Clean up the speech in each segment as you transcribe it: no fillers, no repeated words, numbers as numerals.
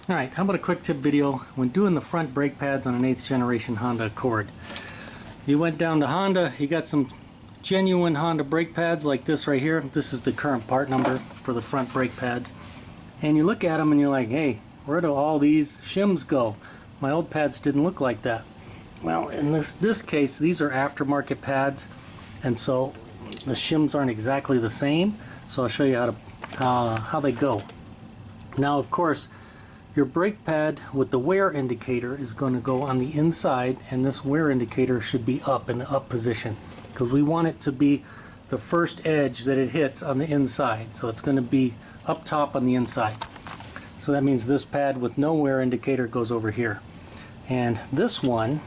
Alright, how about a quick tip video when doing the front brake pads on an 8th generation Honda Accord. You went down to Honda, you got some genuine Honda brake pads like this right here. This is the current part number for the front brake pads. And you look at them and you're like, hey, where do all these shims go? My old pads didn't look like that. Well, in this case, these are aftermarket pads, and so the shims aren't exactly the same. So I'll show you how they go. Now, of course, your brake pad with the wear indicator is going to go on the inside, and this wear indicator should be up in the up position because we want it to be the first edge that it hits on the inside. So it's going to be up top on the inside. So that means this pad with no wear indicator goes over here. And this one,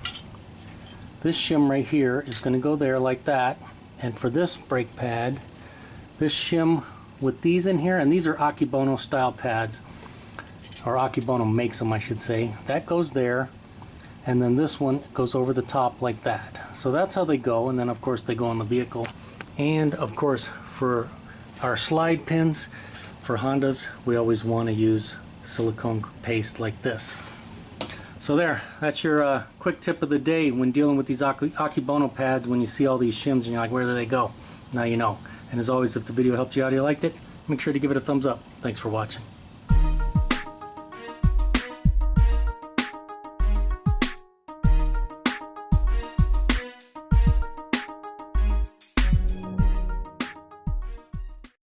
this shim right here is going to go there like that. And for this brake pad, this shim with these in here, and these are Akebono style pads, or Akebono makes them, I should say. That goes there, and then this one goes over the top like that. So that's how they go, and then of course they go on the vehicle. And of course for our slide pins for Hondas, we always want to use silicone paste like this. So there, that's your quick tip of the day when dealing with these Akebono pads. When you see all these shims and you're like, where do they go? Now you know. And as always, if the video helped you out or you liked it, make sure to give it a thumbs up. Thanks for watching.